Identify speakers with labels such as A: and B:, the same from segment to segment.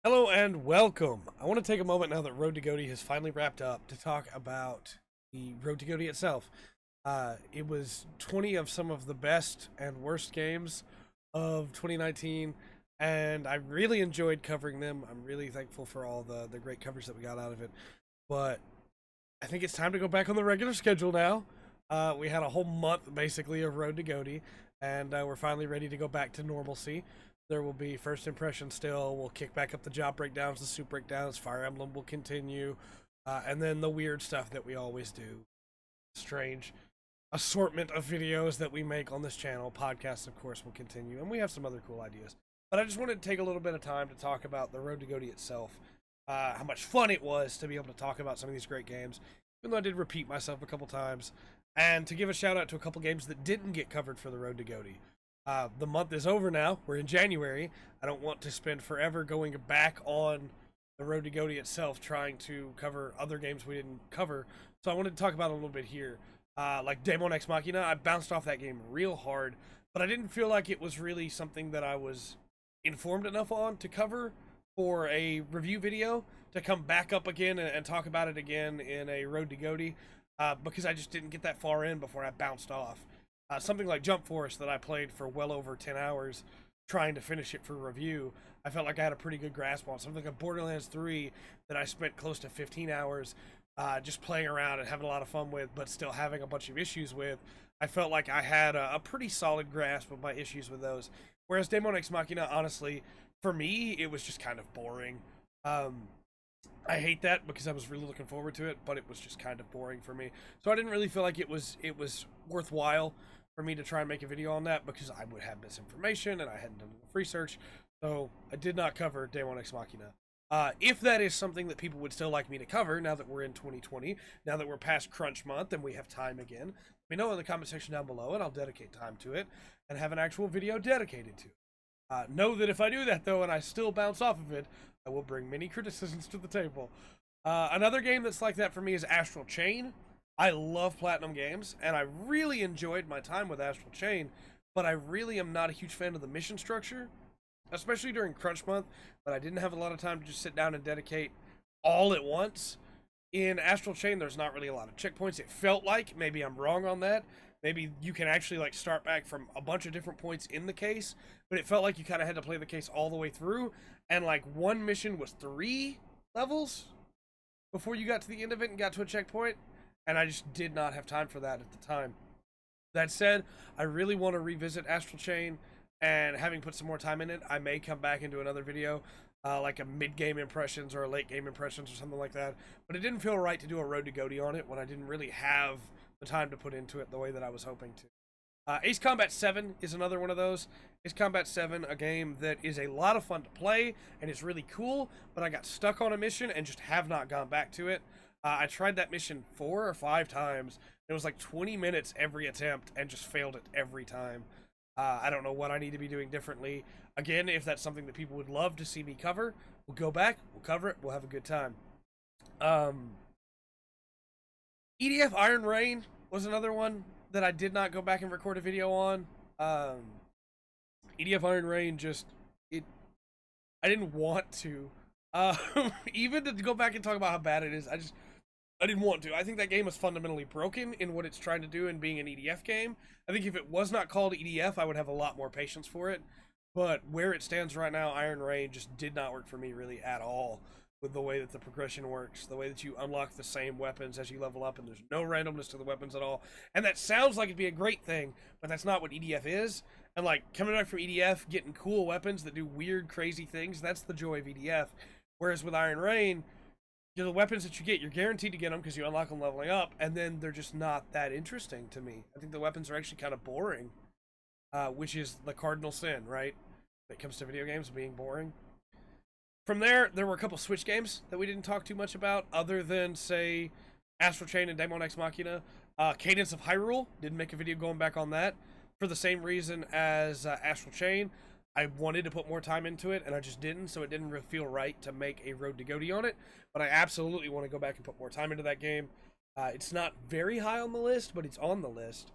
A: Hello and welcome. I want to take a moment now that Road to GOTY has finally wrapped up to talk about the Road to GOTY itself. It was 20 of some of the best and worst games of 2019, and I really enjoyed covering them. I'm really thankful for all the great coverage that we got out of it. But I think it's time to go back on the regular schedule now. We had a whole month basically of Road to GOTY, and we're finally ready to go back to normalcy. There will be first impression still. We'll kick back up the job breakdowns, the soup breakdowns. Fire Emblem will continue, and then the weird stuff that we always do. Strange assortment of videos that we make on this channel. Podcasts, of course, will continue, and we have some other cool ideas. But I just wanted to take a little bit of time to talk about the Road to GOTY itself. How much fun it was to be able to talk about some of these great games, even though I did repeat myself a couple times, and to give a shout out to a couple games that didn't get covered for the Road to GOTY. The month is over now. We're in January. I don't want to spend forever going back on the Road to GOTY itself trying to cover other games we didn't cover. So I wanted to talk about it a little bit here. Like Demon Ex Machina, I bounced off that game real hard, but I didn't feel like it was really something that I was informed enough on to cover for a review video to come back up again and talk about it again in a Road to GOTY, because I just didn't get that far in before I bounced off. Something like Jump Force that I played for well over 10 hours trying to finish it for review, I felt like I had a pretty good grasp on. Something like Borderlands 3 that I spent close to 15 hours just playing around and having a lot of fun with, but still having a bunch of issues with. I felt like I had a pretty solid grasp of my issues with those. Whereas Demon Ex Machina, honestly, for me, it was just kind of boring. I hate that because I was really looking forward to it, but it was just kind of boring for me. So I didn't really feel like it was worthwhile for me to try and make a video on that because I would have misinformation and I hadn't done enough research. So I did not cover Demon Ex Machina. If that is something that people would still like me to cover now that we're in 2020, now that we're past crunch month and we have time again, let me know in the comment section down below and I'll dedicate time to it and have an actual video dedicated to it. Know that if I do that though and I still bounce off of it, I will bring many criticisms to the table. Another game that's like that for me is Astral Chain. I love Platinum games, and I really enjoyed my time with Astral Chain, but I really am not a huge fan of the mission structure, especially during crunch month, but I didn't have a lot of time to just sit down and dedicate all at once. In Astral Chain, there's not really a lot of checkpoints. It felt like, maybe I'm wrong on that, maybe you can actually like start back from a bunch of different points in the case, but it felt like you kind of had to play the case all the way through, and like one mission was 3 levels before you got to the end of it and got to a checkpoint, and I just did not have time for that at the time. That said, I really want to revisit Astral Chain, and having put some more time in it, I may come back and do another video, like a mid-game impressions or a late-game impressions or something like that, but it didn't feel right to do a Road to GOTY on it when I didn't really have the time to put into it the way that I was hoping to. Ace Combat 7 is another one of those. Ace Combat 7, a game that is a lot of fun to play and is really cool, but I got stuck on a mission and just have not gone back to it. I tried that mission 4 or 5 times. It was like 20 minutes every attempt and just failed it every time. I don't know what I need to be doing differently. Again, if that's something that people would love to see me cover, we'll go back, we'll cover it, we'll have a good time. EDF Iron Rain was another one that I did not go back and record a video on. EDF Iron Rain I didn't want to. Even to go back and talk about how bad it is, I didn't want to. I think that game is fundamentally broken in what it's trying to do in being an EDF game. I think if it was not called EDF, I would have a lot more patience for it. But where it stands right now, Iron Rain just did not work for me really at all with the way that the progression works, the way that you unlock the same weapons as you level up, and there's no randomness to the weapons at all. And that sounds like it'd be a great thing, but that's not what EDF is. And like coming back from EDF, getting cool weapons that do weird, crazy things, that's the joy of EDF. Whereas with Iron Rain, the weapons that you get, you're guaranteed to get them because you unlock them leveling up, and then they're just not that interesting to me. I think the weapons are actually kind of boring, which is the cardinal sin, right? When it comes to video games being boring. From there were a couple Switch games that we didn't talk too much about, other than, say, Astral Chain and Demon Ex Machina. Cadence of Hyrule, didn't make a video going back on that. For the same reason as Astral Chain, I wanted to put more time into it, and I just didn't, so it didn't really feel right to make a Road to GOTY on it. But I absolutely want to go back and put more time into that game. It's not very high on the list, but it's on the list.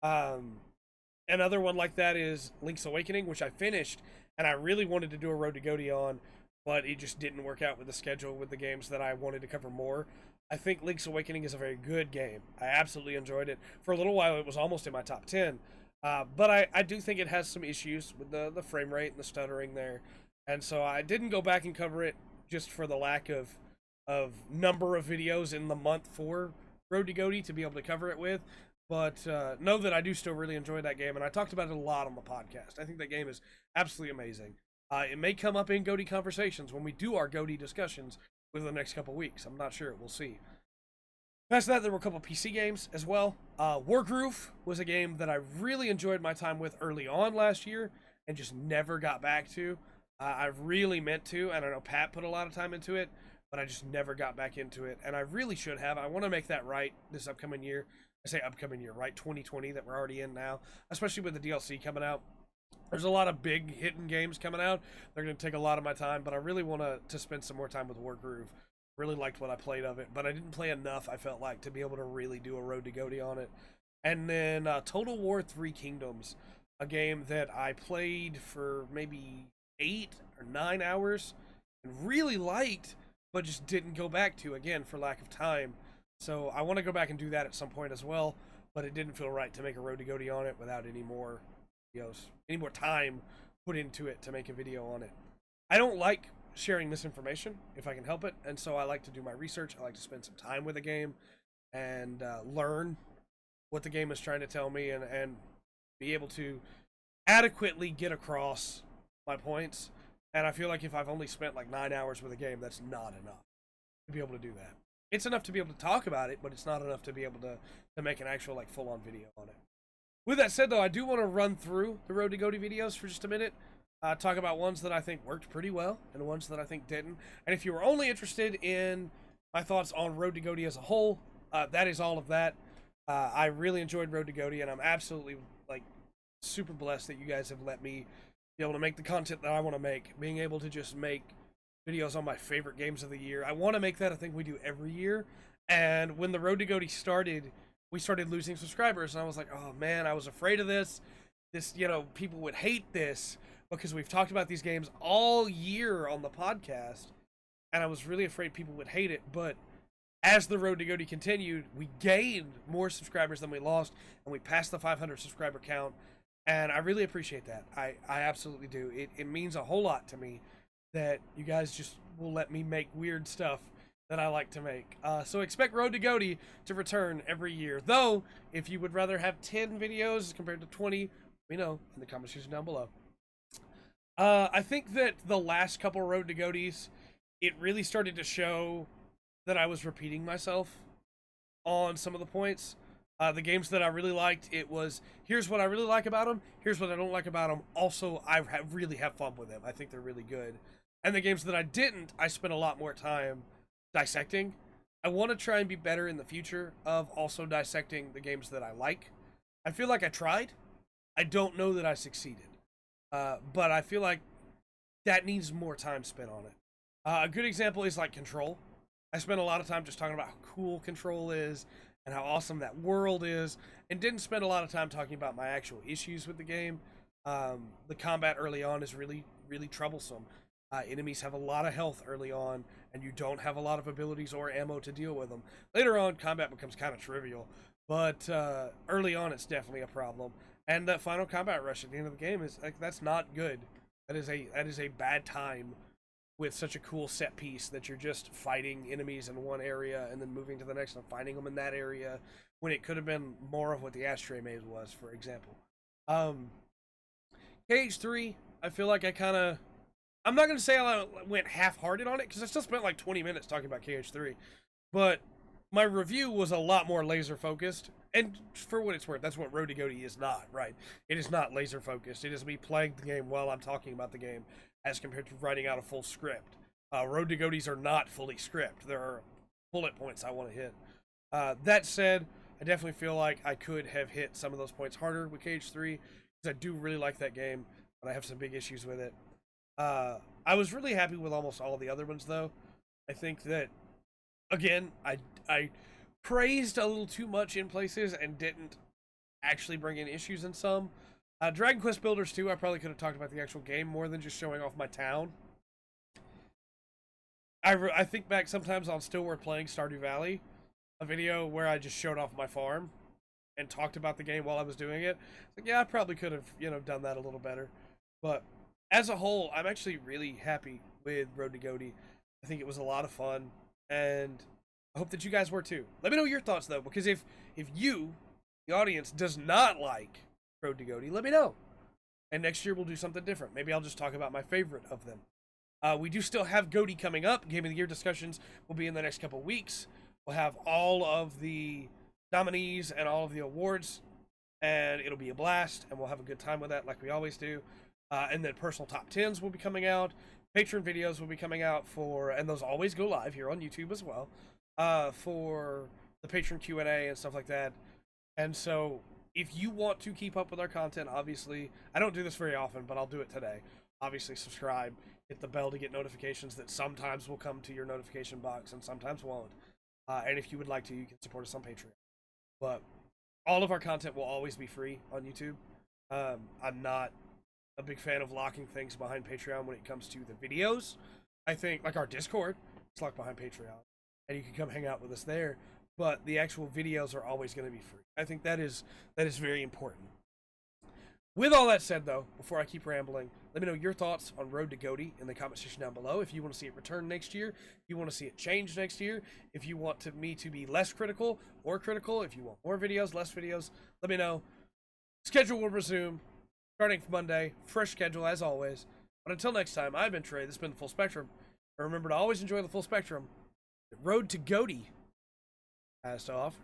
A: Another one like that is Link's Awakening, which I finished, and I really wanted to do a Road to GOTY on, but it just didn't work out with the schedule with the games that I wanted to cover more. I think Link's Awakening is a very good game. I absolutely enjoyed it. For a little while, it was almost in my top 10. But I do think it has some issues with the frame rate and the stuttering there. And so I didn't go back and cover it just for the lack of number of videos in the month for Road to GOTY to be able to cover it with. But know that I do still really enjoy that game, and I talked about it a lot on the podcast. I think that game is absolutely amazing. It may come up in GOTY conversations when we do our GOTY discussions within the next couple weeks. I'm not sure. We'll see. Past that, there were a couple PC games as well. Wargroove was a game that I really enjoyed my time with early on last year and just never got back to. I really meant to, and I know Pat put a lot of time into it, but I just never got back into it, and I really should have. I want to make that right this upcoming year. I say upcoming year, right? 2020 that we're already in now, especially with the DLC coming out. There's a lot of big hidden games coming out. They're going to take a lot of my time, but I really want to spend some more time with Wargroove. Really liked what I played of it, but I didn't play enough, I felt like, to be able to really do a Road to GOTY on it. And then Total War 3 Kingdoms, a game that I played for maybe 8 or 9 hours and really liked, but just didn't go back to, again, for lack of time. So I want to go back and do that at some point as well, but it didn't feel right to make a Road to GOTY on it without any more videos, any more time put into it to make a video on it. I don't like sharing misinformation if I can help it, and so I like to do my research. I like to spend some time with a game and learn what the game is trying to tell me, and be able to adequately get across my points. And I feel like if I've only spent like 9 hours with a game, that's not enough to be able to do that. It's enough to be able to talk about it, but it's not enough to be able to make an actual like full-on video on it. With that said, though, I do want to run through the Road to GOTY videos for just a minute. Talk about ones that I think worked pretty well and ones that I think didn't. And if you were only interested in my thoughts on Road to GOTY as a whole, that is all of that. I really enjoyed Road to GOTY, and I'm absolutely like super blessed that you guys have let me be able to make the content that I want to make. Being able to just make videos on my favorite games of the year. I want to make that a thing we do every year. And when the Road to GOTY started, we started losing subscribers, and I was like, oh man, I was afraid of this. People would hate this because we've talked about these games all year on the podcast, and I was really afraid people would hate it. But as the Road to GOTY continued, we gained more subscribers than we lost, and we passed the 500 subscriber count, and I really appreciate that. I absolutely do. It means a whole lot to me that you guys just will let me make weird stuff that I like to make. So expect Road to GOTY to return every year. Though, if you would rather have 10 videos compared to 20, let me know in the comment section down below. I think that the last couple Road to GOTYs, it really started to show that I was repeating myself on some of the points. The games that I really liked, it was, here's what I really like about them, here's what I don't like about them. Also, really have fun with them. I think they're really good. And the games that I didn't, I spent a lot more time dissecting. I want to try and be better in the future of also dissecting the games that I like. I feel like I tried. I don't know that I succeeded. But I feel like that needs more time spent on it. A good example is like Control. I spent a lot of time just talking about how cool Control is and how awesome that world is, and didn't spend a lot of time talking about my actual issues with the game. The combat early on is really, really troublesome. Enemies have a lot of health early on, and you don't have a lot of abilities or ammo to deal with them. Later on, combat becomes kind of trivial, but early on, it's definitely a problem. And that final combat rush at the end of the game is like, that's not good. That is a bad time with such a cool set piece that you're just fighting enemies in one area and then moving to the next and fighting them in that area, when it could have been more of what the Ashtray Maze was, for example. KH3, I feel like I'm not going to say I went half-hearted on it, because I still spent like 20 minutes talking about KH3, but my review was a lot more laser-focused, and for what it's worth, that's what Road to GOTY is not, right? It is not laser-focused. It is me playing the game while I'm talking about the game, as compared to writing out a full script. Road to GOTYs are not fully script. There are bullet points I want to hit. That said, I definitely feel like I could have hit some of those points harder with KH3, because I do really like that game, but I have some big issues with it. I was really happy with almost all of the other ones, though. I think that, again, I praised a little too much in places and didn't actually bring in issues in some. Dragon Quest Builders 2, I probably could have talked about the actual game more than just showing off my town. I think back sometimes on Still Worth Playing Stardew Valley, a video where I just showed off my farm and talked about the game while I was doing it. Like, yeah, I probably could have, done that a little better. But as a whole, I'm actually really happy with Road to GOTY. I think it was a lot of fun, and I hope that you guys were too. Let me know your thoughts though, because if you, the audience, does not like Road to GOTY, let me know. And next year we'll do something different. Maybe I'll just talk about my favorite of them. We do still have GOTY coming up. Game of the Year discussions will be in the next couple weeks. We'll have all of the nominees and all of the awards, and it'll be a blast, and we'll have a good time with that like we always do. And then personal top 10s will be coming out. Patreon videos will be coming out and those always go live here on YouTube as well, for the patron Q&A and stuff like that. And so if you want to keep up with our content, obviously, I don't do this very often, but I'll do it today. Obviously, subscribe, hit the bell to get notifications that sometimes will come to your notification box and sometimes won't. And if you would like to, you can support us on Patreon. But all of our content will always be free on YouTube. I'm not a big fan of locking things behind Patreon when it comes to the videos. I think, like our Discord, it's locked behind Patreon, and you can come hang out with us there. But the actual videos are always going to be free. I think that is very important. With all that said, though, before I keep rambling, let me know your thoughts on Road to GOTY in the comment section down below. If you want to see it return next year, if you want to see it change next year, if you want me to be less critical, more critical, if you want more videos, less videos, let me know. Schedule will resume starting Monday. Fresh schedule as always. But until next time, I've been Trey. This has been The Full Spectrum. And remember to always enjoy the full spectrum. The Road to GOTY has to offer.